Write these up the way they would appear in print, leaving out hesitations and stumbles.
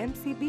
MCB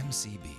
MCB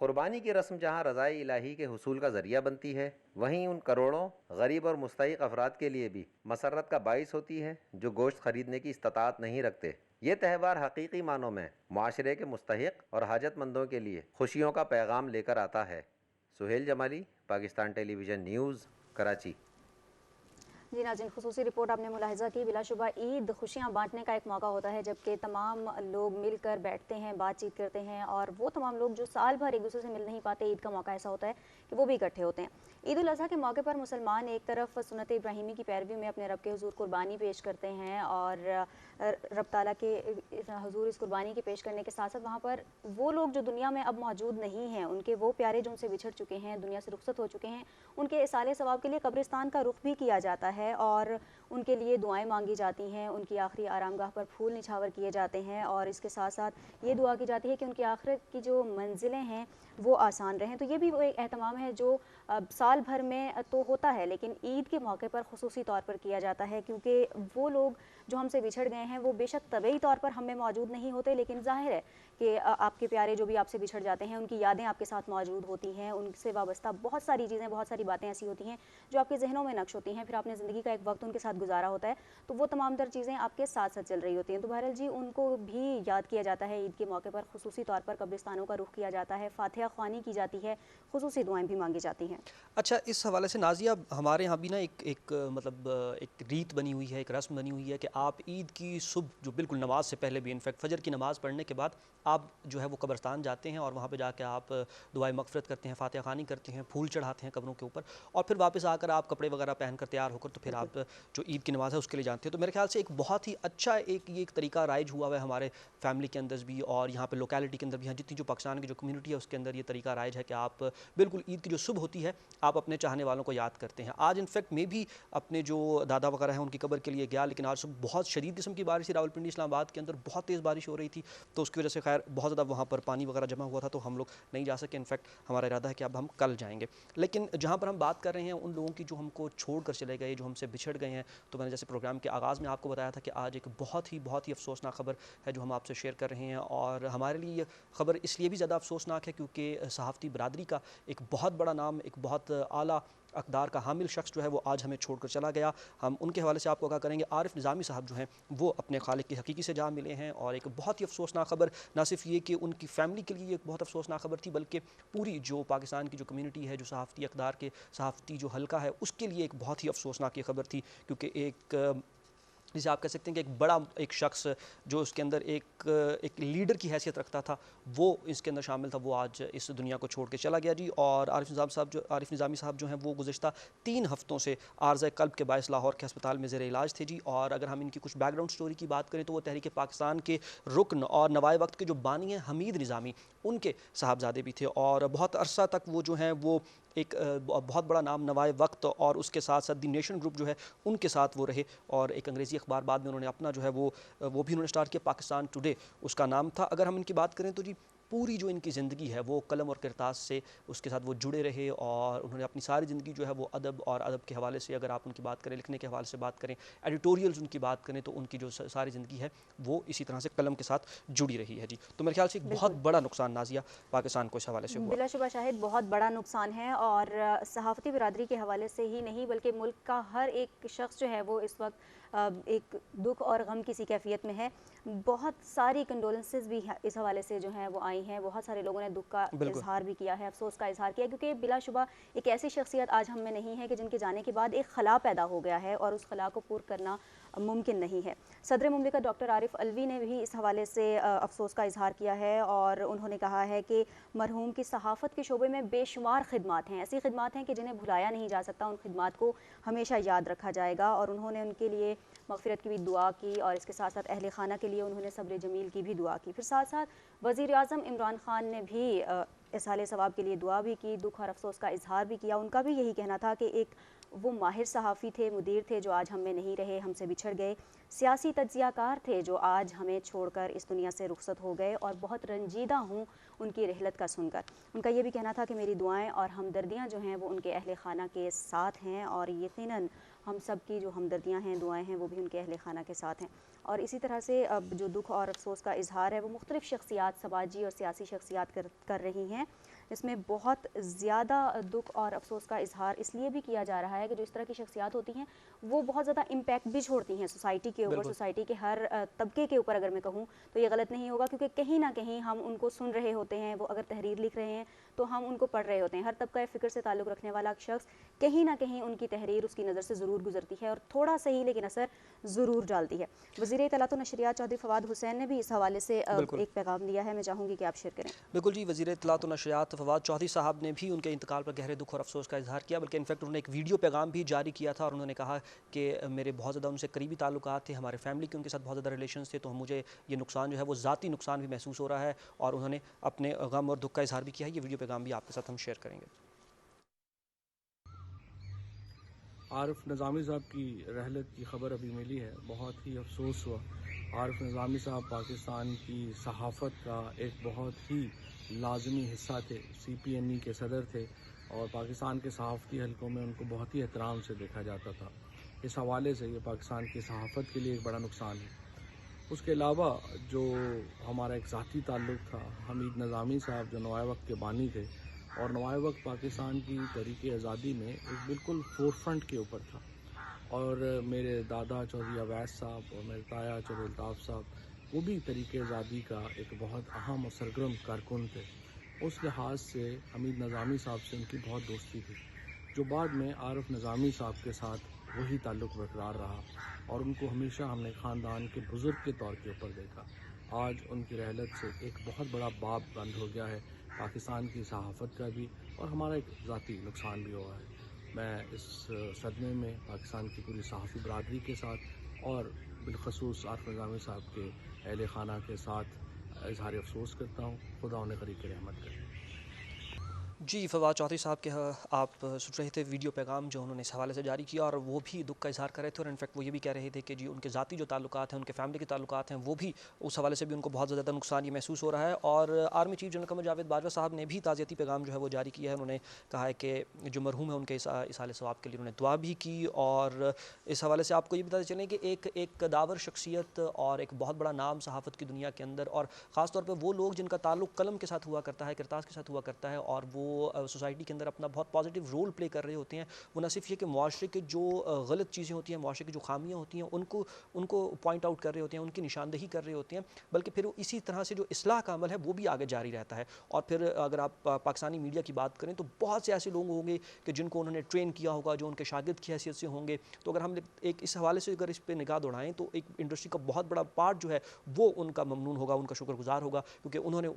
قربانی کی رسم جہاں رضائے الہی کے حصول کا ذریعہ بنتی ہے، وہیں ان کروڑوں غریب اور مستحق افراد کے لیے بھی مسرت کا باعث ہوتی ہے جو گوشت خریدنے کی استطاعت نہیں رکھتے۔ یہ تہوار حقیقی معنوں میں معاشرے کے مستحق اور حاجت مندوں کے لیے خوشیوں کا پیغام لے کر آتا ہے۔ سہیل جمالی، پاکستان ٹیلی ویژن نیوز، کراچی۔ جی ناظرین، خصوصی رپورٹ آپ نے ملاحظہ کی۔ بلا شبہ عید خوشیاں بانٹنے کا ایک موقع ہوتا ہے، جبکہ تمام لوگ مل کر بیٹھتے ہیں، بات چیت کرتے ہیں، اور وہ تمام لوگ جو سال بھر ایک دوسرے سے مل نہیں پاتے، عید کا موقع ایسا ہوتا ہے کہ وہ بھی اکٹھے ہوتے ہیں۔ عید الاضحیٰ کے موقع پر مسلمان ایک طرف سنت ابراہیمی کی پیروی میں اپنے رب کے حضور قربانی پیش کرتے ہیں، اور رب تعالیٰ کے حضور اس قربانی کے پیش کرنے کے ساتھ ساتھ وہاں پر وہ لوگ جو دنیا میں اب موجود نہیں ہیں، ان کے وہ پیارے جو ان سے بچھڑ چکے ہیں، دنیا سے رخصت ہو چکے ہیں، ان کے اصالِ ثواب کے لیے قبرستان کا رخ بھی کیا جاتا ہے، اور ان کے لیے دعائیں مانگی جاتی ہیں، ان کی آخری آرام گاہ پر پھول نچھاور کیے جاتے ہیں، اور اس کے ساتھ ساتھ یہ دعا کی جاتی ہے کہ ان کی آخرت کی جو منزلیں ہیں وہ آسان رہیں۔ تو یہ بھی وہ ایک اہتمام ہے جو سال بھر میں تو ہوتا ہے، لیکن عید کے موقع پر خصوصی طور پر کیا جاتا ہے، کیونکہ وہ لوگ جو ہم سے بچھڑ گئے ہیں وہ بے شک طبعی طور پر ہم میں موجود نہیں ہوتے، لیکن ظاہر ہے کہ آپ کے پیارے جو بھی آپ سے بچھڑ جاتے ہیں، ان کی یادیں آپ کے ساتھ موجود ہوتی ہیں، ان سے وابستہ بہت ساری چیزیں، بہت ساری باتیں ایسی ہوتی ہیں جو آپ کے ذہنوں میں نقش ہوتی ہیں، پھر آپ نے زندگی کا ایک وقت ان کے ساتھ گزارا ہوتا ہے، تو وہ تمام تر چیزیں آپ کے ساتھ ساتھ چل رہی ہوتی ہیں۔ تو بہرحال جی، ان کو بھی یاد کیا جاتا ہے عید کے موقع پر، خصوصی طور پر قبرستانوں کا رخ کیا جاتا ہے، فاتحہ خوانی کی جاتی ہے، خصوصی دعائیں بھی مانگی جاتی ہیں۔ اچھا، اس حوالے سے نازیہ، ہمارے ہاں بھی نا ایک مطلب ایک ریت بنی ہوئی ہے، ایک رسم بنی ہوئی ہے کہ آپ عید کی صبح جو بالکل نماز سے پہلے بھی، انفیکٹ فجر کی نماز پڑھنے کے بعد آپ جو ہے وہ قبرستان جاتے ہیں، اور وہاں پہ جا کے آپ دعائے مغفرت کرتے ہیں، فاتحہ خوانی کرتے ہیں، پھول چڑھاتے ہیں قبروں کے اوپر، اور پھر واپس آ کر آپ کپڑے وغیرہ پہن کر تیار ہو کر تو پھر آپ جو عید کی نماز ہے اس کے لیے جانتے ہیں۔ تو میرے خیال سے ایک بہت ہی اچھا یہ ایک طریقہ رائج ہوا ہے ہمارے فیملی کے اندر بھی، اور یہاں پہ لوکیلٹی کے اندر بھی، جتنی جو پاکستان کی جو کمیونٹی ہے اس کے اندر یہ طریقہ رائج ہے کہ آپ بالکل عید کی جو صبح ہوتی ہے آپ اپنے چاہنے والوں کو یاد کرتے ہیں۔ آج انفیکٹ میں بھی اپنے جو دادا وغیرہ ہیں ان کی قبر کے لیے گیا، لیکن آج صبح بہت شدید قسم کی بارش تھی، راولپنڈی اسلام آباد کے اندر بہت تیز بارش ہو رہی تھی، تو اس کی وجہ سے خیر بہت زیادہ وہاں پر پانی وغیرہ جمع ہوا تھا، تو ہم لوگ نہیں جا سکے۔ انفیکٹ ہمارا ارادہ ہے کہ اب ہم کل جائیں گے۔ لیکن جہاں پر ہم بات کر رہے ہیں ان لوگوں کی جو ہم کو چھوڑ کر چلے گئے، جو ہم سے بچھڑ گئے ہیں، تو میں نے جیسے پروگرام کے آغاز میں آپ کو بتایا تھا کہ آج ایک بہت ہی افسوسناک خبر ہے جو ہم آپ سے شیئر کر رہے ہیں، اور ہمارے لیے یہ خبر اس لیے بھی زیادہ افسوسناک ہے کیونکہ صحافتی برادری کا ایک بہت بڑا نام، ایک بہت اعلیٰ اقدار کا حامل شخص جو ہے وہ آج ہمیں چھوڑ کر چلا گیا۔ ہم ان کے حوالے سے آپ کو آگاہ کریں گے۔ عارف نظامی صاحب جو ہیں وہ اپنے خالق کی حقیقی سے جا ملے ہیں، اور ایک بہت ہی افسوسناک خبر، نہ صرف یہ کہ ان کی فیملی کے لیے ایک بہت افسوسناک خبر تھی، بلکہ پوری جو پاکستان کی جو کمیونٹی ہے، جو صحافتی اقدار کے صحافتی جو حلقہ ہے، اس کے لیے ایک بہت ہی افسوسناک یہ خبر تھی، کیونکہ ایک جسے آپ کہہ سکتے ہیں کہ ایک بڑا ایک شخص جو اس کے اندر ایک لیڈر کی حیثیت رکھتا تھا، وہ اس کے اندر شامل تھا، وہ آج اس دنیا کو چھوڑ کے چلا گیا جی۔ اور عارف نظامی صاحب جو ہیں وہ گزشتہ 3 ہفتوں سے عارضہ قلب کے باعث لاہور کے ہسپتال میں زیر علاج تھے جی۔ اور اگر ہم ان کی کچھ بیک گراؤنڈ سٹوری کی بات کریں تو وہ تحریک پاکستان کے رکن اور نوائے وقت کے جو بانی ہیں حمید نظامی، ان کے صاحبزادے بھی تھے، اور بہت عرصہ تک وہ جو ہیں وہ ایک بہت بڑا نام نوائے وقت اور اس کے ساتھ ساتھ دی نیشن گروپ جو ہے ان کے ساتھ وہ رہے، اور ایک انگریزی اخبار بعد میں انہوں نے اپنا جو ہے وہ بھی انہوں نے سٹارٹ کیا، پاکستان ٹوڈے اس کا نام تھا۔ اگر ہم ان کی بات کریں تو جی پوری جو ان کی زندگی ہے وہ قلم اور کرتاس سے اس کے ساتھ وہ جڑے رہے، اور انہوں نے اپنی ساری زندگی جو ہے وہ ادب اور ادب کے حوالے سے اگر آپ ان کی بات کریں، لکھنے کے حوالے سے بات کریں، ایڈیٹوریلز ان کی بات کریں، تو ان کی جو ساری زندگی ہے وہ اسی طرح سے قلم کے ساتھ جڑی رہی ہے جی۔ تو میرے خیال سے ایک بہت بڑا نقصان نازیہ پاکستان کو اس حوالے سے ہوا۔ بلا شبہ شاہد بہت بڑا نقصان ہے، اور صحافتی برادری کے حوالے سے ہی نہیں بلکہ ملک کا ہر ایک شخص جو ہے وہ اس وقت ایک دکھ اور غم کی سی کیفیت میں ہے۔ بہت ساری کنڈولنسز بھی اس حوالے سے جو ہیں وہ آئی ہیں، بہت سارے لوگوں نے دکھ کا اظہار بھی کیا ہے، افسوس کا اظہار کیا ہے، کیونکہ بلا شبہ ایک ایسی شخصیت آج ہم میں نہیں ہے کہ جن کے جانے کے بعد ایک خلا پیدا ہو گیا ہے، اور اس خلا کو پور کرنا ممکن نہیں ہے۔ صدر مملکت ڈاکٹر عارف الوی نے بھی اس حوالے سے افسوس کا اظہار کیا ہے، اور انہوں نے کہا ہے کہ مرحوم کی صحافت کے شعبے میں بے شمار خدمات ہیں، ایسی خدمات ہیں کہ جنہیں بھلایا نہیں جا سکتا، ان خدمات کو ہمیشہ یاد رکھا جائے گا، اور انہوں نے ان کے لیے مغفرت کی بھی دعا کی، اور اس کے ساتھ ساتھ اہل خانہ کے لیے انہوں نے صبر جمیل کی بھی دعا کی۔ پھر ساتھ ساتھ وزیر اعظم عمران خان نے بھی اصالِ ثواب کے لیے دعا بھی کی، دکھ اور افسوس کا اظہار بھی کیا۔ ان کا بھی یہی کہنا تھا کہ ایک وہ ماہر صحافی تھے، مدیر تھے، جو آج ہم میں نہیں رہے، ہم سے بچھڑ گئے، سیاسی تجزیہ کار تھے جو آج ہمیں چھوڑ کر اس دنیا سے رخصت ہو گئے، اور بہت رنجیدہ ہوں ان کی رحلت کا سن کر۔ ان کا یہ بھی کہنا تھا کہ میری دعائیں اور ہمدردیاں جو ہیں وہ ان کے اہل خانہ کے ساتھ ہیں، اور یقیناً ہم سب کی جو ہمدردیاں ہیں، دعائیں ہیں، وہ بھی ان کے اہل خانہ کے ساتھ ہیں۔ اور اسی طرح سے اب جو دکھ اور افسوس کا اظہار ہے وہ مختلف شخصیات، سماجی اور سیاسی شخصیات کر رہی ہیں، اس میں بہت زیادہ دکھ اور افسوس کا اظہار اس لیے بھی کیا جا رہا ہے کہ جو اس طرح کی شخصیات ہوتی ہیں وہ بہت زیادہ امپیکٹ بھی چھوڑتی ہیں سوسائٹی کے اوپر، سوسائٹی کے ہر طبقے کے اوپر اگر میں کہوں تو یہ غلط نہیں ہوگا، کیونکہ کہیں نہ کہیں ہم ان کو سن رہے ہوتے ہیں، وہ اگر تحریر لکھ رہے ہیں تو ہم ان کو پڑھ رہے ہوتے ہیں. ہر طبقہ فکر سے تعلق رکھنے والا شخص کہیں نہ کہیں ان کی تحریر اس کی نظر سے ضرور گزرتی ہے اور تھوڑا صحیح لیکن اثر ضرور ڈالتی ہے. وزیر اطلاعات و نشریات چودھری فواد حسین نے بھی اس حوالے سے ایک پیغام دیا ہے، میں چاہوں گی کہ آپ شیئر کریں. بالکل جی، وزیر اطلاعات و نشریات فواد چودھری صاحب نے بھی ان کے انتقال پر گہرے دکھ اور افسوس کا اظہار کیا، بلکہ انفیکٹ انہوں نے ایک ویڈیو پیغام بھی جاری کیا تھا اور انہوں نے کہا کہ میرے بہت زیادہ ان سے قریبی تعلقات تھے، ہمارے فیملی کے ان کے ساتھ بہت زیادہ ریلیشنز تھے، تو مجھے یہ نقصان جو ہے وہ ذاتی نقصان بھی محسوس ہو رہا ہے، اور انہوں نے اپنے غم اور دکھ کا اظہار بھی کیا ہے. یہ ویڈیو پیغام بھی آپ کے ساتھ ہم شیئر کریں گے. عارف نظامی صاحب کی رحلت کی خبر ابھی ملی ہے، بہت ہی افسوس ہوا. عارف نظامی صاحب پاکستان کی صحافت کا ایک بہت ہی لازمی حصہ تھے، سی پی این ای کے صدر تھے اور پاکستان کے صحافتی حلقوں میں ان کو بہت ہی احترام سے دیکھا جاتا تھا. اس حوالے سے یہ پاکستان کی صحافت کے لیے ایک بڑا نقصان ہے. اس کے علاوہ جو ہمارا ایک ذاتی تعلق تھا، حمید نظامی صاحب جو نوائے وقت کے بانی تھے اور نوائے وقت پاکستان کی تحریک آزادی میں ایک بالکل فور فرنٹ کے اوپر تھا، اور میرے دادا چودھری اویس صاحب اور میرے تایا چودھری الطاف صاحب وہ بھی تحریک آزادی کا ایک بہت اہم اور سرگرم کارکن تھے. اس لحاظ سے حمید نظامی صاحب سے ان کی بہت دوستی تھی، جو بعد میں عارف نظامی صاحب کے ساتھ وہی تعلق برقرار رہا اور ان کو ہمیشہ ہم نے خاندان کے بزرگ کے طور کے اوپر دیکھا. آج ان کی رحلت سے ایک بہت بڑا باب بند ہو گیا ہے پاکستان کی صحافت کا بھی، اور ہمارا ایک ذاتی نقصان بھی ہوا ہے. میں اس صدمے میں پاکستان کی پوری صحافی برادری کے ساتھ اور بالخصوص عارف نظامی صاحب کے اہل خانہ کے ساتھ اظہار افسوس کرتا ہوں. خدا انہیں غریق رحمت کرے. جی، فواد چودھری صاحب کے آپ سن رہے تھے ویڈیو پیغام جو انہوں نے اس حوالے سے جاری کیا، اور وہ بھی دکھ کا اظہار کر رہے تھے، اور انفیکٹ وہ یہ بھی کہہ رہے تھے کہ جی ان کے ذاتی جو تعلقات ہیں، ان کے فیملی کے تعلقات ہیں، وہ بھی اس حوالے سے بھی ان کو بہت زیادہ نقصان یہ محسوس ہو رہا ہے. اور army chief general Qamar Javed Bajwa صاحب نے بھی تعزیتی پیغام جو ہے وہ جاری کیا ہے. انہوں نے کہا ہے کہ جو مرحوم ہے ان کے اصال ثواب کے لیے انہوں نے دعا بھی کی. اور اس حوالے سے آپ کو یہ بتاتے چلیں کہ ایک داور شخصیت اور ایک بہت بڑا نام صحافت کی دنیا کے اندر، اور خاص طور پہ وہ لوگ جن کا تعلق قلم کے ساتھ ہوا کرتا ہے، کرتاس کے ساتھ ہوا کرتا ہے، اور وہ سوسائٹی کے اندر اپنا بہت پازیٹیو رول پلے کر رہے ہوتے ہیں. وہ نہ صرف یہ کہ معاشرے کے جو غلط چیزیں ہوتی ہیں، معاشرے کی جو خامیاں ہوتی ہیں ان کو پوائنٹ آؤٹ کر رہے ہوتے ہیں، ان کی نشاندہی کر رہے ہوتے ہیں، بلکہ پھر اسی طرح سے جو اصلاح کا عمل ہے وہ بھی آگے جاری رہتا ہے. اور پھر اگر آپ پاکستانی میڈیا کی بات کریں تو بہت سے ایسے لوگ ہوں گے کہ جن کو انہوں نے ٹرین کیا ہوگا، جو ان کے شاگرد کی حیثیت سے ہوں گے. تو اگر ہم ایک اس حوالے سے اگر اس پہ نگاہ دوڑائیں تو ایک انڈسٹری کا بہت بڑا پارٹ جو ہے وہ ان کا ممنون ہوگا، ان کا شکر گزار ہوگا، کیونکہ انہوں نے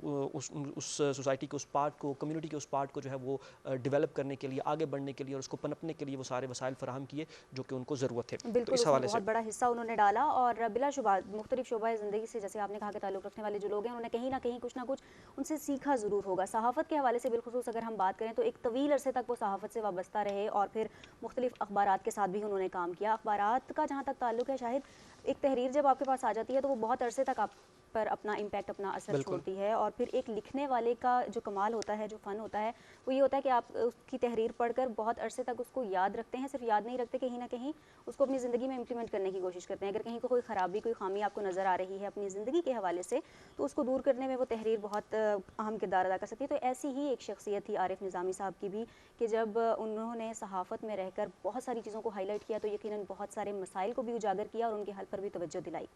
اس سوسائٹی کے اس پارٹ کو، کمیونٹی کے اس پارٹ کو جو ہے وہ ڈیولپ کرنے کے لیے، آگے بڑھنے کے لیے اور اس کو پنپنے کے لیے وہ سارے وسائل فراہم کیے جو کہ ان کو ضرورت ہے. بالکل، اس میں بہت بڑا حصہ انہوں نے ڈالا، اور بلا شبہ مختلف شعبہ زندگی سے جیسے آپ نے کہا کہ تعلق رکھنے والے جو لوگ ہیں انہوں نے کہیں نہ کہیں کچھ نہ کچھ ان سے سیکھا ضرور ہوگا. صحافت کے حوالے سے بالخصوص اگر ہم بات کریں تو ایک طویل عرصے تک وہ صحافت سے وابستہ رہے اور پھر مختلف اخبارات کے ساتھ بھی انہوں نے کام کیا. اخبارات کا جہاں تک تعلق ہے، شاہد ایک تحریر جب آپ کے پاس آ جاتی ہے تو وہ بہت عرصے تک آپ پر اپنا امپیکٹ، اپنا اثر چھوڑتی ہے. اور پھر ایک لکھنے والے کا جو کمال ہوتا ہے، جو فن ہوتا ہے، وہ یہ ہوتا ہے کہ آپ اس کی تحریر پڑھ کر بہت عرصے تک اس کو یاد رکھتے ہیں. صرف یاد نہیں رکھتے، کہیں نہ کہیں اس کو اپنی زندگی میں امپلیمنٹ کرنے کی کوشش کرتے ہیں. اگر کہیں کوئی خرابی، کوئی خامی آپ کو نظر آ رہی ہے اپنی زندگی کے حوالے سے تو اس کو دور کرنے میں وہ تحریر بہت اہم کردار ادا کر سکتی ہے. تو ایسی ہی ایک شخصیت تھی عارف نظامی صاحب کی بھی، کہ جب انہوں نے صحافت میں رہ کر بہت ساری چیزوں کو ہائی لائٹ کیا تو یقیناً بہت سارے مسائل کو بھی اجاگر کیا اور ان کے حل پر بھی توجہ دلائی.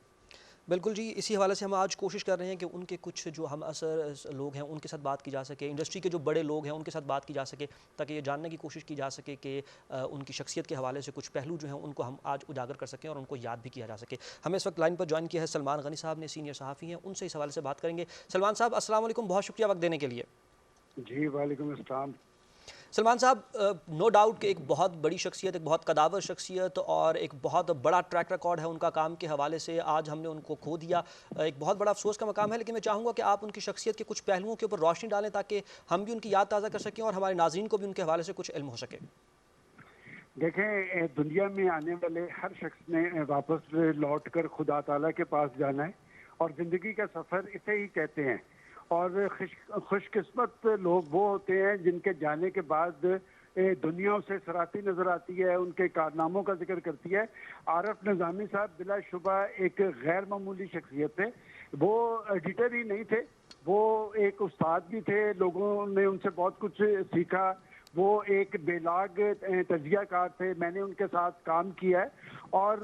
بالکل جی، اسی حوالے سے ہم آج کوشش کر رہے ہیں کہ ان کے کچھ جو ہم اثر لوگ ہیں ان کے ساتھ بات کی جا سکے، انڈسٹری کے جو بڑے لوگ ہیں ان کے ساتھ بات کی جا سکے، تاکہ یہ جاننے کی کوشش کی جا سکے کہ ان کی شخصیت کے حوالے سے کچھ پہلو جو ہیں ان کو ہم آج اجاگر کر سکیں اور ان کو یاد بھی کیا جا سکے. ہمیں اس وقت لائن پر جوائن کیا ہے سلمان غنی صاحب نے، سینئر صحافی ہیں، ان سے اس حوالے سے بات کریں گے. سلمان صاحب السلام علیکم، بہت شکریہ وقت دینے کے لیے. جی وعلیکم السلام. سلمان صاحب، نو ڈاؤٹ کہ ایک بہت بڑی شخصیت، ایک بہت قداور شخصیت اور ایک بہت بڑا ٹریک ریکارڈ ہے ان کا کام کے حوالے سے. آج ہم نے ان کو کھو دیا، ایک بہت بڑا افسوس کا مقام ہے، لیکن میں چاہوں گا کہ آپ ان کی شخصیت کے کچھ پہلوؤں کے اوپر روشنی ڈالیں تاکہ ہم بھی ان کی یاد تازہ کر سکیں اور ہمارے ناظرین کو بھی ان کے حوالے سے کچھ علم ہو سکے. دیکھیں، دنیا میں آنے والے ہر شخص نے واپس لوٹ کر خدا تعالیٰ کے پاس جانا ہے، اور زندگی کا سفر اسے ہی کہتے ہیں. اور خوش قسمت لوگ وہ ہوتے ہیں جن کے جانے کے بعد دنیا اسے سراتی نظر آتی ہے، ان کے کارناموں کا ذکر کرتی ہے. عارف نظامی صاحب بلا شبہ ایک غیر معمولی شخصیت تھے. وہ ایڈیٹر ہی نہیں تھے، وہ ایک استاد بھی تھے, لوگوں نے ان سے بہت کچھ سیکھا. وہ ایک بے لاگ تجزیہ کار تھے, میں نے ان کے ساتھ کام کیا ہے, اور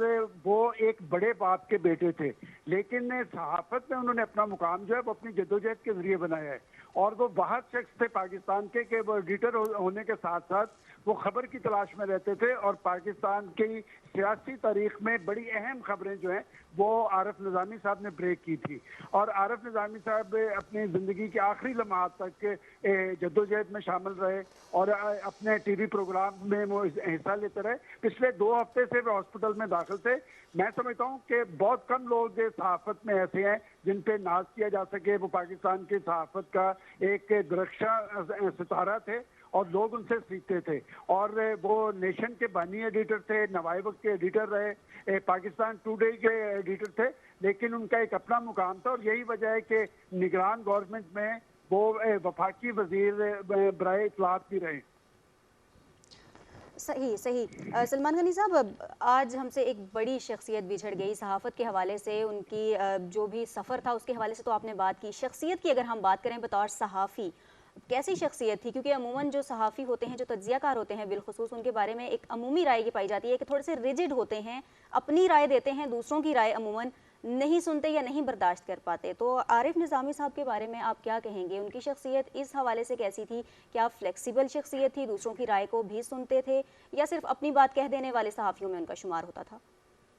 وہ ایک بڑے باپ کے بیٹے تھے, لیکن صحافت میں انہوں نے اپنا مقام جو ہے وہ اپنی جدوجہد کے ذریعے بنایا ہے. اور وہ واحد شخص تھے پاکستان کے کہ وہ ایڈیٹر ہونے کے ساتھ ساتھ وہ خبر کی تلاش میں رہتے تھے, اور پاکستان کی سیاسی تاریخ میں بڑی اہم خبریں جو ہیں وہ عارف نظامی صاحب نے بریک کی تھی. اور عارف نظامی صاحب اپنی زندگی کے آخری لمحات تک جدوجہد میں شامل رہے اور اپنے ٹی وی پروگرام میں وہ حصہ لیتے رہے. پچھلے 2 ہفتے سے وہ ہاسپٹل میں داخل تھے. میں سمجھتا ہوں کہ بہت کم لوگ صحافت میں ایسے ہیں جن پہ ناز کیا جا سکے. وہ پاکستان کی صحافت کا ایک درخشاں ستارہ تھے اور لوگ ان سے سیکھتے تھے, اور وہ نیشن کے بانی ایڈیٹر تھے, نوائے وقت کے ایڈیٹر رہے, پاکستان ٹوڈے کے ایڈیٹر تھے, لیکن ان کا ایک اپنا مقام تھا. اور یہی وجہ ہے کہ نگران گورنمنٹ میں وہ وفاقی وزیر برائے اطلاعات بھی رہے. صحیح سلمان غنی صاحب, آج ہم سے ایک بڑی شخصیت بچھڑ گئی صحافت کے حوالے سے. ان کی جو بھی سفر تھا اس کے حوالے سے تو آپ نے بات کی. شخصیت کی اگر ہم بات کریں بطور صحافی, کیسی شخصیت تھی؟ کیونکہ عموماً جو صحافی ہوتے ہیں, جو تجزیہ کار ہوتے ہیں بالخصوص, ان کے بارے میں ایک عمومی رائے یہ پائی جاتی ہے کہ تھوڑے سے ریجڈ ہوتے ہیں, اپنی رائے دیتے ہیں, دوسروں کی رائے عموماً نہیں سنتے یا نہیں برداشت کر پاتے. تو عارف نظامی صاحب کے بارے میں آپ کیا کہیں گے؟ ان کی شخصیت اس حوالے سے کیسی تھی؟ کیا فلیکسیبل شخصیت تھی, دوسروں کی رائے کو بھی سنتے تھے, یا صرف اپنی بات کہہ دینے والے صحافیوں میں ان کا شمار ہوتا تھا؟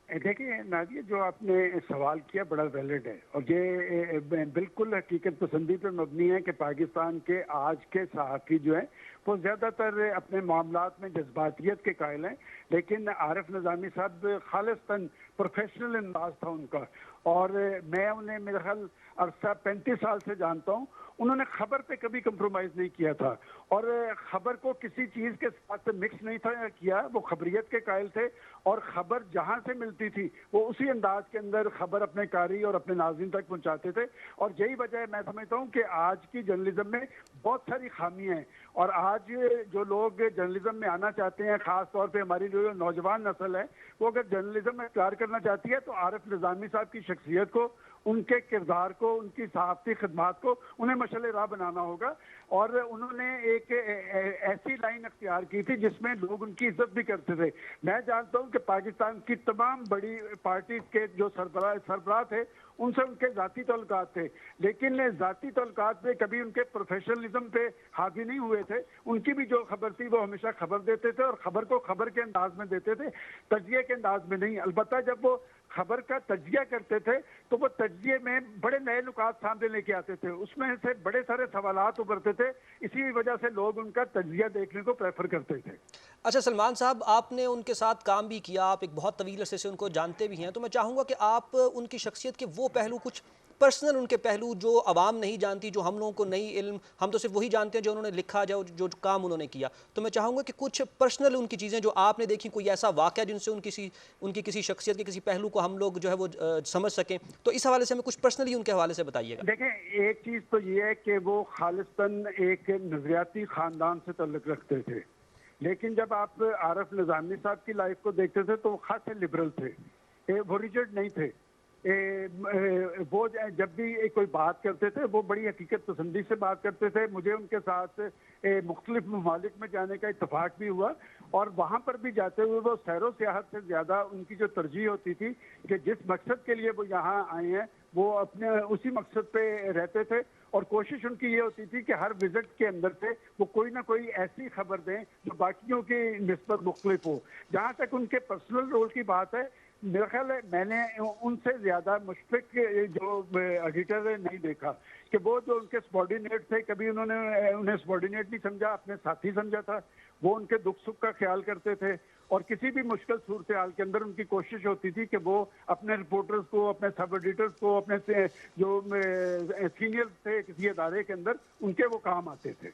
دیکھیے نادیہ, جو آپ نے سوال کیا بڑا ویلڈ ہے, اور یہ بالکل حقیقت پسندی پر مبنی ہے کہ پاکستان کے آج کے صحافی جو ہیں وہ زیادہ تر اپنے معاملات میں جذباتیت کے قائل ہیں, لیکن عارف نظامی صاحب خالصتاً پروفیشنل انداز تھا ان کا. اور میں انہیں میرا خیال عرصہ 35 سال سے جانتا ہوں. انہوں نے خبر پہ کبھی کمپرومائز نہیں کیا تھا, اور خبر کو کسی چیز کے ساتھ مکس نہیں تھا کیا. وہ خبریت کے قائل تھے, اور خبر جہاں سے ملتی تھی وہ اسی انداز کے اندر خبر اپنے قاری اور اپنے ناظرین تک پہنچاتے تھے. اور یہی وجہ ہے, میں سمجھتا ہوں کہ آج کی جرنلزم میں بہت ساری خامیاں ہیں, اور آج جو لوگ جرنلزم میں آنا چاہتے ہیں, خاص طور پہ ہماری جو نوجوان نسل ہے, وہ اگر جرنلزم میں اختیار کرنا چاہتی ہے تو عارف نظامی صاحب کی شخصیت کو, ان کے کردار کو, ان کی صحافتی خدمات کو انہیں مشعل راہ بنانا ہوگا. اور انہوں نے ایک ایسی لائن اختیار کی تھی جس میں لوگ ان کی عزت بھی کرتے تھے. میں جانتا ہوں کہ پاکستان کی تمام بڑی پارٹیز کے جو سربراہ تھے ان سے ان کے ذاتی تعلقات تھے, لیکن ذاتی تعلقات پہ کبھی ان کے پروفیشنلزم پہ حاوی نہیں ہوئے تھے. ان کی بھی جو خبر تھی وہ ہمیشہ خبر دیتے تھے, اور خبر کو خبر کے انداز میں دیتے تھے, تجزیے کے انداز میں نہیں. البتہ جب وہ خبر کا تجزیہ کرتے تھے تو وہ تجزیے میں بڑے نئے نکات سامنے لے کے آتے تھے, اس میں سے بڑے سارے سوالات ابھرتے تھے. اسی وجہ سے لوگ ان کا تجزیہ دیکھنے کو پریفر کرتے تھے. اچھا سلمان صاحب, آپ نے ان کے ساتھ کام بھی کیا, آپ ایک بہت طویل عرصے سے ان کو جانتے بھی ہیں, تو میں چاہوں گا کہ آپ ان کی شخصیت کے وہ پہلو, کچھ پرسنل ان کے پہلو جو عوام نہیں جانتی, جو ہم لوگوں کو نہیں علم, ہم تو صرف وہی جانتے ہیں جو انہوں نے لکھا, جو کام انہوں نے کیا, تو میں چاہوں گا کہ کچھ پرسنل ان کی چیزیں جو آپ نے دیکھی, کوئی ایسا واقعہ جن سے ان کی کسی شخصیت کے کسی پہلو کو ہم لوگ جو ہے وہ سمجھ سکیں, تو اس حوالے سے ہمیں کچھ پرسنلی ان کے حوالے سے بتائیے گا. دیکھیں, ایک چیز تو یہ ہے کہ وہ خالصتاً ایک نظریاتی خاندان سے تعلق رکھتے تھے, لیکن جب آپ عارف نظامی صاحب کی لائف کو دیکھتے تھے تو وہ خاصے لبرل تھے, وہ ریجڈ نہیں تھے. وہ جب بھی کوئی بات کرتے تھے وہ بڑی حقیقت پسندی سے بات کرتے تھے. مجھے ان کے ساتھ مختلف ممالک میں جانے کا اتفاق بھی ہوا, اور وہاں پر بھی جاتے ہوئے وہ سیر و سیاحت سے زیادہ ان کی جو ترجیح ہوتی تھی کہ جس مقصد کے لیے وہ یہاں آئے ہیں وہ اپنے اسی مقصد پہ رہتے تھے, اور کوشش ان کی یہ ہوتی تھی کہ ہر وزٹ کے اندر سے وہ کوئی نہ کوئی ایسی خبر دیں جو باقیوں کی نسبت مختلف ہو. جہاں تک ان کے پرسنل رول کی بات ہے, میرا خیال ہے میں نے ان سے زیادہ مشفق جو ایڈیٹر نہیں دیکھا, کہ وہ جو ان کے سبارڈینیٹ تھے کبھی انہوں نے انہیں سبارڈینیٹ نہیں سمجھا, اپنے ساتھی سمجھا تھا. وہ ان کے دکھ سکھ کا خیال کرتے تھے, اور کسی بھی مشکل صورتحال کے اندر ان کی کوشش ہوتی تھی کہ وہ اپنے رپورٹرز کو, اپنے سب ایڈیٹرز کو, اپنے جو سینئر تھے کسی ادارے کے اندر, ان کے وہ کام آتے تھے.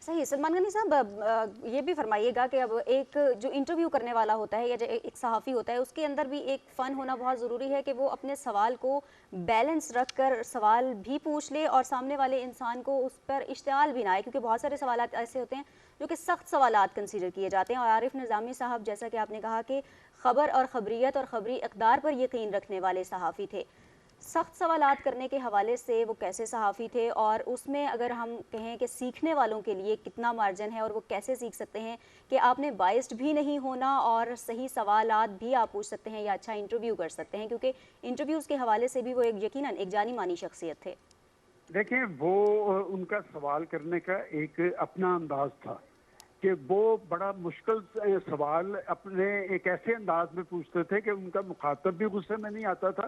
صحیح. سلمان غنی صاحب, یہ بھی فرمائیے گا کہ اب ایک جو انٹرویو کرنے والا ہوتا ہے یا جو ایک صحافی ہوتا ہے, اس کے اندر بھی ایک فن ہونا بہت ضروری ہے کہ وہ اپنے سوال کو بیلنس رکھ کر سوال بھی پوچھ لے اور سامنے والے انسان کو اس پر اشتعال بھی نہ آئے, کیونکہ بہت سارے سوالات ایسے ہوتے ہیں جو کہ سخت سوالات کنسیڈر کیے جاتے ہیں. اور عارف نظامی صاحب, جیسا کہ آپ نے کہا کہ خبر اور خبریت اور خبری اقدار پر یقین رکھنے والے صحافی تھے, سخت سوالات کرنے کے حوالے سے وہ کیسے صحافی تھے، اور اس میں اگر ہم کہیں کہ سیکھنے والوں کے لیے کتنا مارجن ہے اور وہ کیسے سیکھ سکتے ہیں کہ آپ نے بائسڈ بھی نہیں ہونا اور صحیح سوالات بھی آپ پوچھ سکتے ہیں یا اچھا انٹرویو کر سکتے ہیں، کیونکہ انٹرویوز کے حوالے سے بھی وہ ایک یقیناً ایک جانی مانی شخصیت تھے۔ دیکھیں وہ ان کا سوال کرنے کا ایک اپنا انداز تھا کہ وہ بڑا مشکل سوال اپنے ایک ایسے انداز میں پوچھتے تھے کہ ان کا مخاطب بھی غصے میں نہیں آتا تھا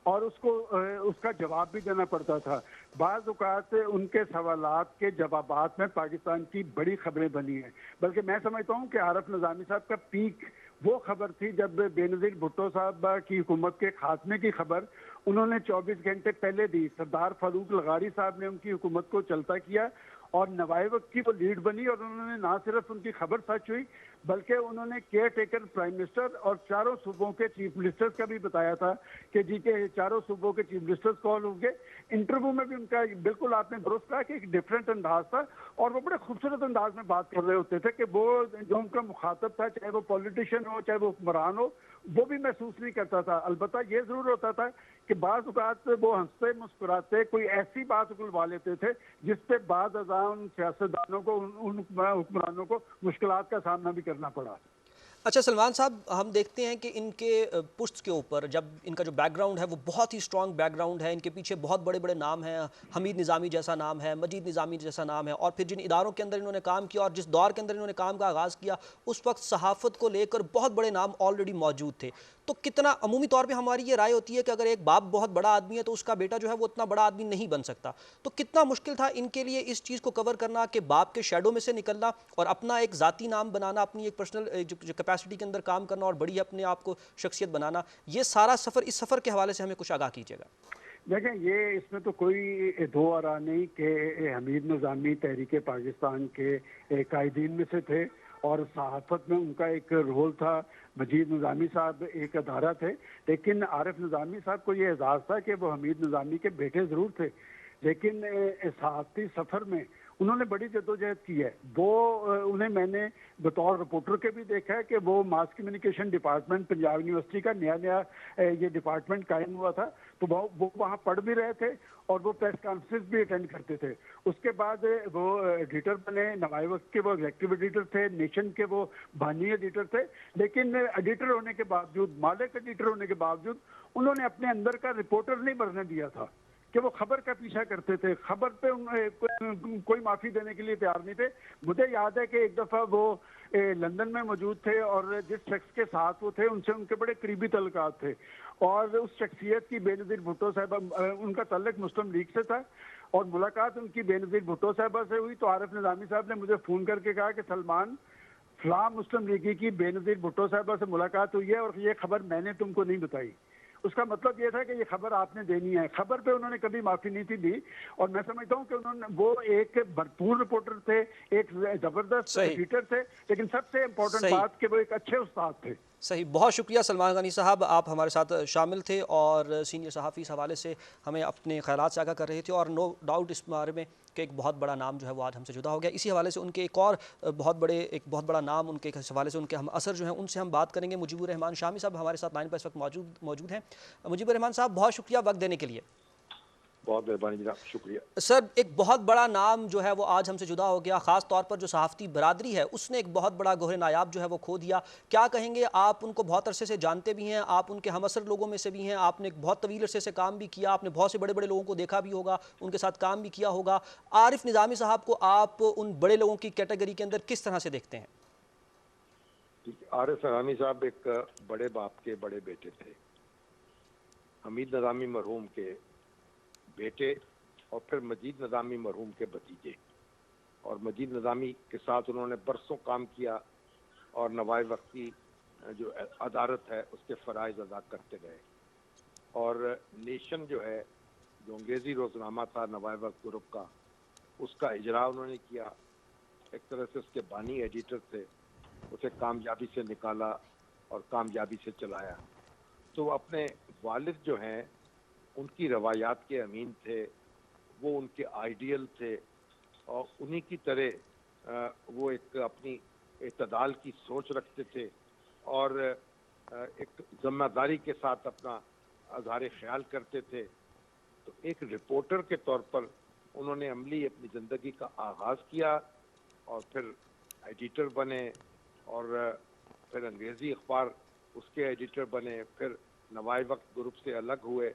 اور اس کا جواب بھی دینا پڑتا تھا۔ بعض اوقات ان کے سوالات کے جوابات میں پاکستان کی بڑی خبریں بنی ہیں، بلکہ میں سمجھتا ہوں کہ عارف نظامی صاحب کا پیک وہ خبر تھی جب بے نظیر بھٹو صاحب کی حکومت کے خاتمے کی خبر انہوں نے 24 گھنٹے پہلے دی۔ سردار فاروق لغاری صاحب نے ان کی حکومت کو چلتا کیا اور نوائے وقت کی وہ لیڈ بنی، اور انہوں نے نہ صرف ان کی خبر سچ ہوئی بلکہ انہوں نے کیئر ٹیکر پرائم منسٹر اور چاروں صوبوں کے چیف منسٹرز کا بھی بتایا تھا کہ جی کے چاروں صوبوں کے چیف منسٹرز کون ہوں گے۔ انٹرویو میں بھی ان کا بالکل آپ نے درست کہا کہ ایک ڈیفرنٹ انداز تھا اور وہ بڑے خوبصورت انداز میں بات کر رہے ہوتے تھے کہ وہ جو ان کا مخاطب تھا، چاہے وہ پولیٹیشین ہو چاہے وہ حکمران ہو، وہ بھی محسوس نہیں کرتا تھا۔ البتہ یہ ضرور ہوتا تھا کہ بعض اوقات وہ ہنستے مسکراتے کوئی ایسی بات اگلوا لیتے تھے جس پہ بعض ازاں ان سیاستدانوں کو ان حکمرانوں کو مشکلات کا سامنا بھی کرنا پڑا۔ اچھا سلمان صاحب، ہم دیکھتے ہیں کہ ان کے پشت کے اوپر جب ان کا جو بیک گراؤنڈ ہے وہ بہت ہی سٹرونگ بیک گراؤنڈ ہے، ان کے پیچھے بہت بڑے بڑے نام ہیں، حمید نظامی جیسا نام ہے، مجید نظامی جیسا نام ہے، اور پھر جن اداروں کے اندر انہوں نے کام کیا اور جس دور کے اندر انہوں نے کام کا آغاز کیا اس وقت صحافت کو لے کر بہت بڑے نام آلریڈی موجود تھے۔ تو کتنا عمومی طور پہ ہماری یہ رائے ہوتی ہے کہ اگر ایک باپ بہت بڑا آدمی ہے تو اس کا بیٹا جو ہے وہ اتنا بڑا آدمی نہیں بن سکتا، تو کتنا مشکل تھا ان کے لیے اس چیز کو کور کرنا کہ باپ کے شیڈو میں سے نکلنا اور اپنا ایک ذاتی نام بنانا، اپنی ایک پرسنل جو کیپیسٹی کے اندر کام کرنا اور بڑی اپنے آپ کو شخصیت بنانا، یہ سارا سفر، اس سفر کے حوالے سے ہمیں کچھ آگاہ کیجیے گا۔ دیکھیں یہ اس میں تو کوئی دو آرا نہیں کہ حمید نظامی تحریک پاکستان کے قائدین میں سے تھے اور صحافت میں ان کا ایک رول تھا، مجید نظامی صاحب ایک ادارہ تھے، لیکن عارف نظامی صاحب کو یہ اعزاز تھا کہ وہ حمید نظامی کے بیٹے ضرور تھے، لیکن صحافتی سفر میں انہوں نے بڑی جدوجہد کی ہے۔ انہیں میں نے بطور رپورٹر کے بھی دیکھا ہے کہ وہ mass communication department Punjab university کا نیا یہ ڈپارٹمنٹ قائم ہوا تھا، تو وہ وہاں پڑھ بھی رہے تھے اور وہ پریس کانفرنس بھی اٹینڈ کرتے تھے۔ اس کے بعد وہ ایڈیٹر بنے، نوائے وقت کے وہ ایگزیکٹو ایڈیٹر تھے، نیشن کے وہ بانی ایڈیٹر تھے، لیکن ایڈیٹر ہونے کے باوجود، مالک ایڈیٹر ہونے کے باوجود انہوں نے اپنے اندر کا رپورٹر نہیں بننے دیا تھا کہ وہ خبر کا پیچھا کرتے تھے، خبر پہ کوئی معافی دینے کے لیے تیار نہیں تھے۔ مجھے یاد ہے کہ ایک دفعہ وہ لندن میں موجود تھے اور جس شخص کے ساتھ وہ تھے ان سے ان کے بڑے قریبی تعلقات تھے، اور اس شخصیت کی بے نظیر بھٹو صاحبہ، ان کا تعلق مسلم لیگ سے تھا اور ملاقات ان کی بے نظیر بھٹو صاحبہ سے ہوئی، تو عارف نظامی صاحب نے مجھے فون کر کے کہا کہ سلمان، فلاں مسلم لیگی کی بے نظیر بھٹو صاحبہ سے ملاقات ہوئی ہے اور یہ خبر میں نے تم کو نہیں بتائی۔ اس کا مطلب یہ تھا کہ یہ خبر آپ نے دینی ہے۔ خبر پہ انہوں نے کبھی معافی نہیں تھی دی، اور میں سمجھتا ہوں کہ وہ ایک بھرپور رپورٹر تھے، ایک زبردست ایڈیٹر تھے، لیکن سب سے امپورٹنٹ بات کہ وہ ایک اچھے استاد تھے۔ صحیح، بہت شکریہ سلمان غنی صاحب، آپ ہمارے ساتھ شامل تھے اور سینئر صحافی اس حوالے سے ہمیں اپنے خیالات سے آگاہ کر رہے تھے، اور نو ڈاؤٹ اس بارے میں کہ ایک بہت بڑا نام جو ہے وہ آج ہم سے جدا ہو گیا۔ اسی حوالے سے ان کے ایک بہت بڑا نام، ان کے حوالے سے ان کے ہم اثر جو ہیں ان سے ہم بات کریں گے۔ مجیب الرحمان شامی صاحب ہمارے ساتھ لائن پر اس وقت موجود ہیں۔ مجیب الرحمان صاحب، بہت شکریہ وقت دینے کے لیے۔ بہت مہربانی جناب، شکریہ سر۔ ایک بہت بڑا نام جو ہے وہ آج ہم سے جدا ہو گیا، خاص طور پر جو صحافتی برادری ہے اس نے ایک بہت بڑا گوہر نایاب جو ہے وہ کھو دیا۔ کیا کہیں گے؟ آپ ان کو بہت عرصے سے جانتے بھی ہیں، آپ ان کے ہم اثر لوگوں میں سے بھی ہیں، آپ نے ایک بہت طویل عرصے سے کام بھی کیا، آپ نے بہت سے بڑے بڑے لوگوں کو دیکھا بھی ہوگا، ان کے ساتھ کام بھی کیا ہوگا۔ عارف نظامی صاحب کو آپ ان بڑے لوگوں کی کیٹیگری کے اندر کس طرح سے دیکھتے ہیں؟ عارف نظامی صاحب ایک بڑے باپ کے بڑے بیٹے تھے، حمید نظامی مرحوم کے بیٹے اور پھر مجید نظامی مرحوم کے بھتیجے، اور مجید نظامی کے ساتھ انہوں نے برسوں کام کیا اور نوائے وقت کی جو عدالت ہے اس کے فرائض ادا کرتے گئے، اور نیشن جو ہے جو انگریزی روزنامہ تھا نوائے وقت گروپ کا، اس کا اجرا انہوں نے کیا، ایک طرح سے اس کے بانی ایڈیٹر تھے، اسے کامیابی سے نکالا اور کامیابی سے چلایا۔ تو اپنے والد جو ہیں ان کی روایات کے امین تھے، وہ ان کے آئیڈیل تھے، اور انہی کی طرح وہ ایک اپنی اعتدال کی سوچ رکھتے تھے اور ایک ذمہ داری کے ساتھ اپنا اظہار خیال کرتے تھے تو ایک رپورٹر کے طور پر انہوں نے عملی اپنی زندگی کا آغاز کیا اور پھر ایڈیٹر بنے اور پھر انگریزی اخبار اس کے ایڈیٹر بنے، پھر نوائے وقت گروپ سے الگ ہوئے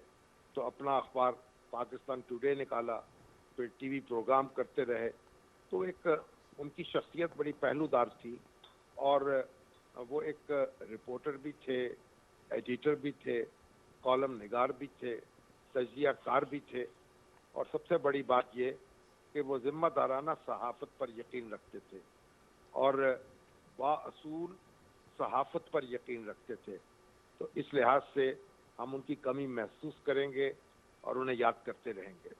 تو اپنا اخبار پاکستان ٹوڈے نکالا، پھر ٹی وی پروگرام کرتے رہے. تو ایک ان کی شخصیت بڑی پہلو دار تھی اور وہ ایک رپورٹر بھی تھے، ایڈیٹر بھی تھے، کالم نگار بھی تھے، تجزیہ کار بھی تھے، اور سب سے بڑی بات یہ کہ وہ ذمہ دارانہ صحافت پر یقین رکھتے تھے اور بااصول صحافت پر یقین رکھتے تھے. تو اس لحاظ سے ہم ان کی کمی محسوس کریں گے اور انہیں یاد کرتے رہیں گے.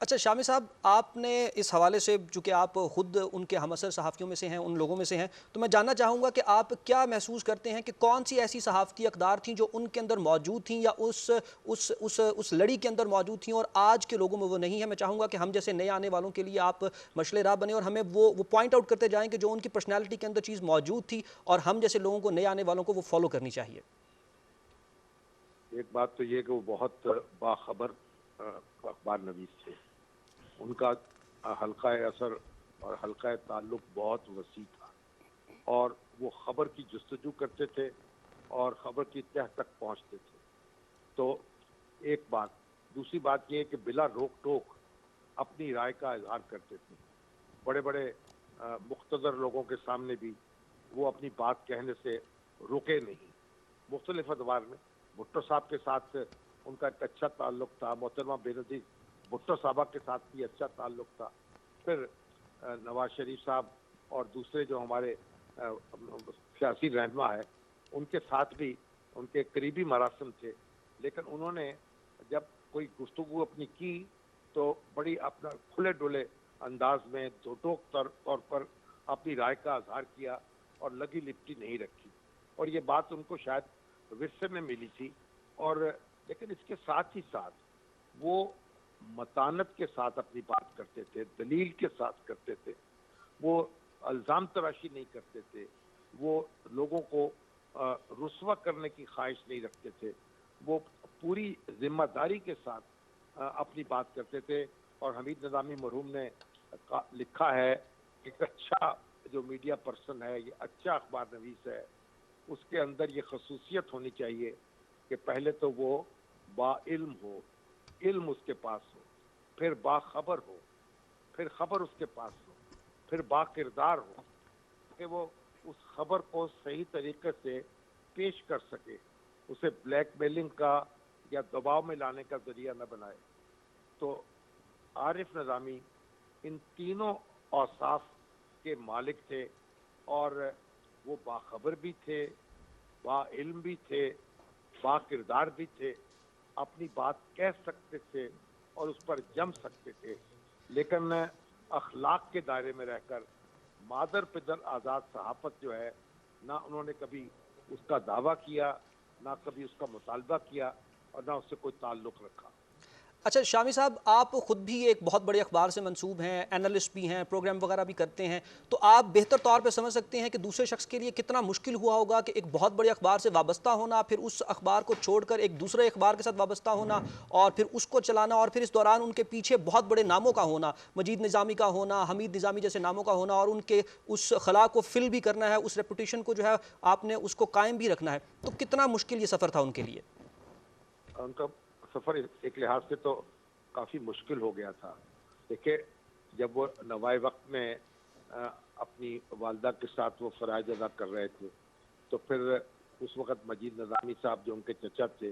اچھا شامی صاحب، آپ نے اس حوالے سے، چونکہ آپ خود ان کے ہم اثر صحافیوں میں سے ہیں، ان لوگوں میں سے ہیں، تو میں جاننا چاہوں گا کہ آپ کیا محسوس کرتے ہیں کہ کون سی ایسی صحافتی اقدار تھیں جو ان کے اندر موجود تھیں یا اس لڑی کے اندر موجود تھیں اور آج کے لوگوں میں وہ نہیں ہے. میں چاہوں گا کہ ہم جیسے نئے آنے والوں کے لیے آپ مشعل راہ بنے اور ہمیں وہ پوائنٹ آؤٹ کرتے جائیں کہ جو ان کی پرسنالٹی کے اندر چیز موجود تھی اور ہم جیسے لوگوں کو، نئے آنے والوں کو، وہ فالو کرنی چاہیے. ایک بات تو یہ کہ وہ بہت باخبر اخبار نویس تھے. ان کا حلقہ اثر اور حلقہ تعلق بہت وسیع تھا اور وہ خبر کی جستجو کرتے تھے اور خبر کی تہ تک پہنچتے تھے. تو ایک بات. دوسری بات یہ کہ بلا روک ٹوک اپنی رائے کا اظہار کرتے تھے. بڑے بڑے مقتدر لوگوں کے سامنے بھی وہ اپنی بات کہنے سے رکے نہیں. مختلف ادوار میں بھٹو صاحب کے ساتھ ان کا ایک اچھا تعلق تھا، محترمہ بینظیر بھٹو صاحبہ کے ساتھ بھی اچھا تعلق تھا. پھر نواز شریف صاحب اور دوسرے جو ہمارے سیاسی رہنما ہے ان کے ساتھ بھی ان کے قریبی مراسم تھے. لیکن انہوں نے جب کوئی گفتگو اپنی کی تو بڑی اپنا کھلے ڈولے انداز میں دو ٹوک طور پر اپنی رائے کا اظہار کیا اور لگی لپٹی نہیں رکھی. اور یہ بات ان کو شاید ورثے میں ملی تھی. اور لیکن اس کے ساتھ ہی ساتھ وہ متانت کے ساتھ اپنی بات کرتے تھے، دلیل کے ساتھ کرتے تھے. وہ الزام تراشی نہیں کرتے تھے، وہ لوگوں کو رسوا کرنے کی خواہش نہیں رکھتے تھے. وہ پوری ذمہ داری کے ساتھ اپنی بات کرتے تھے. اور حمید نظامی مرحوم نے لکھا ہے کہ ایک اچھا جو میڈیا پرسن ہے، یہ اچھا اخبار نویس ہے، اس کے اندر یہ خصوصیت ہونی چاہیے کہ پہلے تو وہ با علم ہو، علم اس کے پاس ہو، پھر باخبر ہو، پھر خبر اس کے پاس ہو، پھر با کردار ہو کہ وہ اس خبر کو صحیح طریقے سے پیش کر سکے، اسے بلیک میلنگ کا یا دباؤ میں لانے کا ذریعہ نہ بنائے. تو عارف نظامی ان تینوں اوصاف کے مالک تھے اور وہ باخبر بھی تھے، با علم بھی تھے، با کردار بھی تھے. اپنی بات کہہ سکتے تھے اور اس پر جم سکتے تھے، لیکن اخلاق کے دائرے میں رہ کر مادر پدر آزاد صحافت جو ہے، نہ انہوں نے کبھی اس کا دعویٰ کیا، نہ کبھی اس کا مطالبہ کیا اور نہ اس سے کوئی تعلق رکھا. اچھا شامی صاحب، آپ خود بھی ایک بہت بڑے اخبار سے منسوب ہیں، اینالسٹ بھی ہیں، پروگرام وغیرہ بھی کرتے ہیں، تو آپ بہتر طور پہ سمجھ سکتے ہیں کہ دوسرے شخص کے لیے کتنا مشکل ہوا ہوگا کہ ایک بہت بڑے اخبار سے وابستہ ہونا، پھر اس اخبار کو چھوڑ کر ایک دوسرے اخبار کے ساتھ وابستہ ہونا اور پھر اس کو چلانا، اور پھر اس دوران ان کے پیچھے بہت بڑے ناموں کا ہونا، مجید نظامی کا ہونا، حمید نظامی جیسے ناموں کا ہونا، اور ان کے اس خلا کو فل بھی کرنا ہے، اس ریپوٹیشن کو جو ہے آپ نے اس کو قائم بھی رکھنا ہے. تو کتنا مشکل یہ سفر تھا ان کے لیے؟ ان کا سفر ایک لحاظ سے تو کافی مشکل ہو گیا تھا. دیکھیں، جب وہ نوائے وقت میں اپنی والدہ کے ساتھ وہ فرائض ادا کر رہے تھے تو پھر اس وقت مجید نظامی صاحب جو ان کے چچا تھے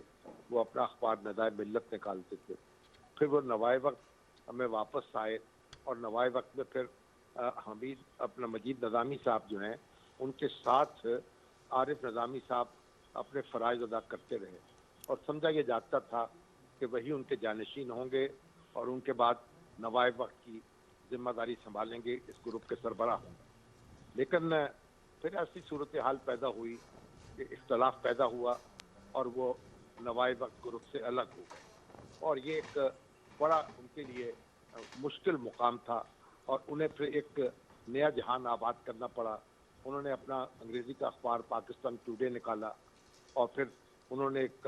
وہ اپنا اخبار ندائے ملت نکالتے تھے. پھر وہ نوائے وقت ہمیں واپس آئے اور نوائے وقت میں پھر اپنا مجید نظامی صاحب جو ہیں ان کے ساتھ عارف نظامی صاحب اپنے فرائض ادا کرتے رہے اور سمجھا یہ جاتا تھا کہ وہی ان کے جانشین ہوں گے اور ان کے بعد نوائے وقت کی ذمہ داری سنبھالیں گے، اس گروپ کے سربراہ ہوں گے. لیکن پھر ایسی صورتحال پیدا ہوئی کہ اختلاف پیدا ہوا اور وہ نوائے وقت گروپ سے الگ ہو گئے اور یہ ایک بڑا ان کے لیے مشکل مقام تھا اور انہیں پھر ایک نیا جہان آباد کرنا پڑا. انہوں نے اپنا انگریزی کا اخبار پاکستان ٹوڈے نکالا اور پھر انہوں نے ایک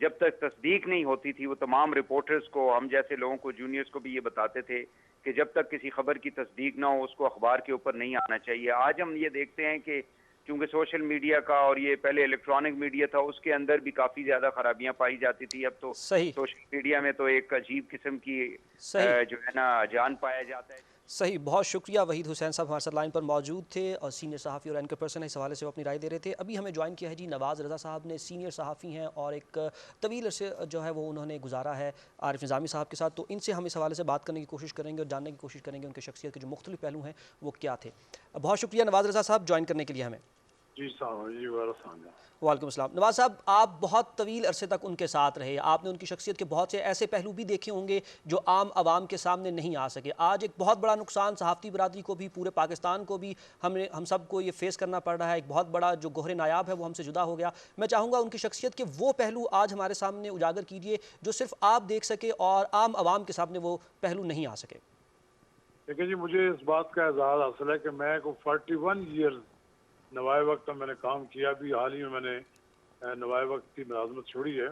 جب تک تصدیق نہیں ہوتی تھی وہ تمام رپورٹرز کو، ہم جیسے لوگوں کو، جونیئرز کو بھی یہ بتاتے تھے کہ جب تک کسی خبر کی تصدیق نہ ہو اس کو اخبار کے اوپر نہیں آنا چاہیے. آج ہم یہ دیکھتے ہیں کہ چونکہ سوشل میڈیا کا اور یہ پہلے الیکٹرانک میڈیا تھا اس کے اندر بھی کافی زیادہ خرابیاں پائی جاتی تھی. اب تو سوشل میڈیا میں تو ایک عجیب قسم کی جو ہے نا جان پایا جاتا ہے. صحیح، بہت شکریہ. وحید حسین صاحب ہمارے ساتھ لائن پر موجود تھے اور سینئر صحافی اور اینکر پرسن ہے، اس حوالے سے وہ اپنی رائے دے رہے تھے. ابھی ہمیں جوائن کیا ہے جی نواز رضا صاحب نے، سینئر صحافی ہیں اور ایک طویل عرصے جو ہے وہ انہوں نے گزارا ہے عارف نظامی صاحب کے ساتھ. تو ان سے ہم اس حوالے سے بات کرنے کی کوشش کریں گے اور جاننے کی کوشش کریں گے ان کی شخصیت کے جو مختلف پہلو ہیں وہ کیا تھے. بہت شکریہ نواز رضا صاحب جوائن کرنے کے لیے ہمیں. جی السلام. وعلیکم السلام. نواز صاحب آپ بہت طویل عرصے تک ان کے ساتھ رہے، آپ نے ان کی شخصیت کے بہت سے ایسے پہلو بھی دیکھے ہوں گے جو عام عوام کے سامنے نہیں آ سکے. آج ایک بہت بڑا نقصان صحافتی برادری کو بھی، پورے پاکستان کو بھی، ہم سب کو یہ فیس کرنا پڑ رہا ہے. ایک بہت بڑا جو گوہر نایاب ہے وہ ہم سے جدا ہو گیا. میں چاہوں گا ان کی شخصیت کے وہ پہلو آج ہمارے سامنے اجاگر کیجئے جو صرف آپ دیکھ سکے اور عام عوام کے سامنے وہ پہلو نہیں آ سکے. دیکھیں جی، مجھے اس بات کا اعزاز حاصل ہے کہ میں کو 41 ایئرز نوائے وقت میں نے کام کیا. بھی حال ہی میں نے نوائے وقت کی ملازمت چھوڑی ہے.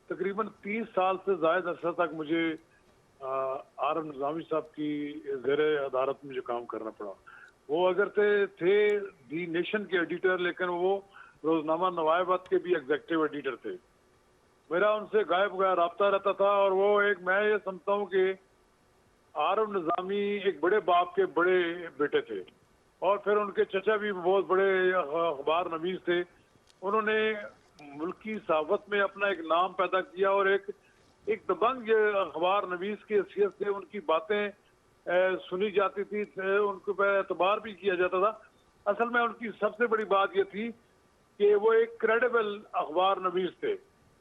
تقریباً 30 سال سے زائد عرصہ تک مجھے عارف نظامی صاحب کی زیر ادارت میں جو کام کرنا پڑا. وہ اگر تھے دی نیشن کے ایڈیٹر، لیکن وہ روزنامہ نوائے وقت کے بھی ایگزیکٹو ایڈیٹر تھے. میرا ان سے غائب غیر رابطہ رہتا تھا اور وہ میں یہ سمجھتا ہوں کہ عارف نظامی ایک بڑے باپ کے بڑے بیٹے تھے اور پھر ان کے چچا بھی بہت بڑے اخبار نویس تھے. انہوں نے ملکی صحافت میں اپنا ایک نام پیدا کیا اور ایک دبنگ اخبار نویس کی حیثیت سے ان کی باتیں سنی جاتی تھی، ان کو پہ اعتبار بھی کیا جاتا تھا. اصل میں ان کی سب سے بڑی بات یہ تھی کہ وہ ایک کریڈیبل اخبار نویس تھے.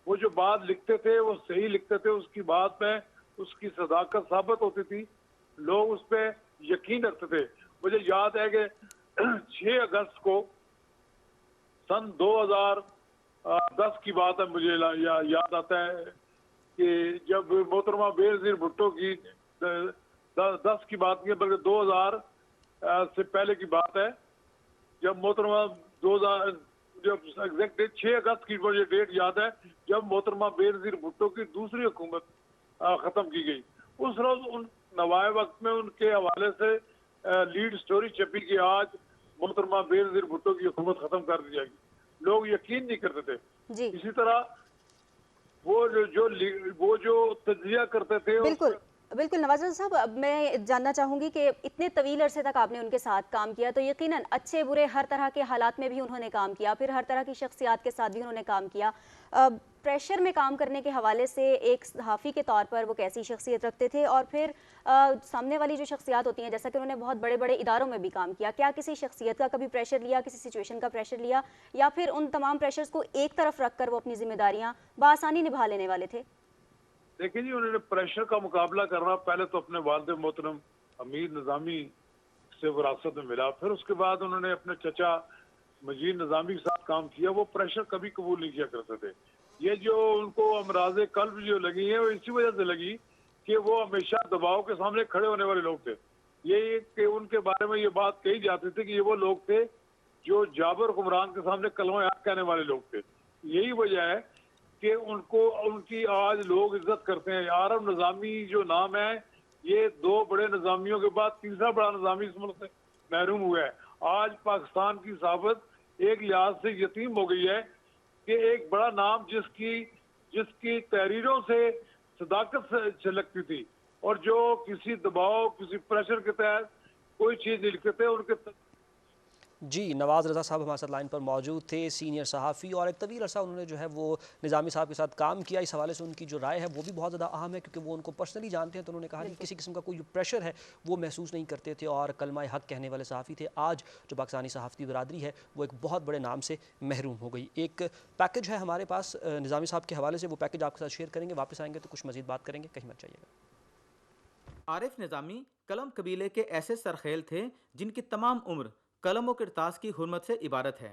وہ جو بات لکھتے تھے وہ صحیح لکھتے تھے، اس کی بات میں اس کی صداقت ثابت ہوتی تھی، لوگ اس پہ یقین رکھتے تھے. مجھے یاد ہے کہ 6 اگست کو سن 2010 کی بات ہے، مجھے یاد آتا ہے کہ جب محترمہ بے نظیر بھٹو کی 10 کی بات نہیں بلکہ 2000 سے پہلے کی بات ہے، جب محترمہ 2000 جب ایگزیکٹ 6 اگست کی مجھے ڈیٹ یاد ہے جب محترمہ بے نظیر بھٹو کی دوسری حکومت ختم کی گئی. اس روز ان نوائے وقت میں ان کے حوالے سے لیڈ سٹوری چھپی کہ آج محترمہ بے نظیر بھٹو کی حکومت ختم کر دی جائے گی. لوگ یقین نہیں کرتے تھے. اسی طرح وہ جو تجزیہ کرتے تھے. بالکل نواز رضا صاحب، اب میں جاننا چاہوں گی کہ اتنے طویل عرصے تک آپ نے ان کے ساتھ کام کیا تو یقیناً اچھے برے ہر طرح کے حالات میں بھی انہوں نے کام کیا، پھر ہر طرح کی شخصیات کے ساتھ بھی انہوں نے کام کیا. پریشر میں کام کرنے کے حوالے سے ایک صحافی کے طور پر وہ کیسی شخصیت رکھتے تھے اور پھر سامنے والی جو شخصیات ہوتی ہیں، جیسا کہ انہوں نے بہت بڑے بڑے اداروں میں بھی کام کیا، کیا کسی شخصیت کا کبھی پریشر لیا، کسی سچویشن کا پریشر لیا، یا پھر ان تمام پریشرز کو ایک طرف رکھ کر وہ اپنی ذمہ داریاں بآسانی نبھا لینے والے تھے؟ دیکھیں جی، انہوں نے پریشر کا مقابلہ کرنا پہلے تو اپنے والد محترم امیر نظامی سے وراثت میں ملا، پھر اس کے بعد انہوں نے اپنے چچا مجید نظامی کے ساتھ کام کیا. وہ پریشر کبھی قبول نہیں کیا کرتے تھے. یہ جو ان کو امراض قلب جو لگی ہیں وہ اسی وجہ سے لگی کہ وہ ہمیشہ دباؤ کے سامنے کھڑے ہونے والے لوگ تھے. یہ کہ ان کے بارے میں یہ بات کہی جاتی تھی کہ یہ وہ لوگ تھے جو جابر حکمران کے سامنے کلمہ حق کہنے والے لوگ تھے. یہی وجہ ہے کہ ان کی آج لوگ عزت کرتے ہیں. عارف نظامی جو نام ہے، یہ 2 بڑے نظامیوں کے بعد تیسرا بڑا نظامی اس ملک سے محروم ہوا ہے. آج پاکستان کی صحافت ایک لحاظ سے یتیم ہو گئی ہے کہ ایک بڑا نام جس کی تحریروں سے صداقت سے چھلکتی تھی اور جو کسی دباؤ کسی پریشر کے تحت کوئی چیز نہیں لکھتے تھے، ان کے جی نواز رضا صاحب ہمارے ساتھ لائن پر موجود تھے، سینئر صحافی اور ایک طویل عرصہ انہوں نے جو ہے وہ نظامی صاحب کے ساتھ کام کیا. اس حوالے سے ان کی جو رائے ہے وہ بھی بہت زیادہ اہم ہے کیونکہ وہ ان کو پرسنلی جانتے ہیں. تو انہوں نے کہا کہ کسی قسم کا کوئی پریشر ہے وہ محسوس نہیں کرتے تھے اور کلمہ حق کہنے والے صحافی تھے. آج جو پاکستانی صحافتی برادری ہے وہ ایک بہت بڑے نام سے محروم ہو گئی. ایک پیکج ہے ہمارے پاس نظامی صاحب کے حوالے سے، وہ پیکج آپ کے ساتھ شیئر کریں گے. واپس آئیں گے تو کچھ مزید بات کریں گے، کہیں مت جائیے گا. عارف نظامی کلم قبیلے کے ایسے سرخیل تھے جن کی تمام عمر قلم و کرتاس کی حرمت سے عبارت ہے.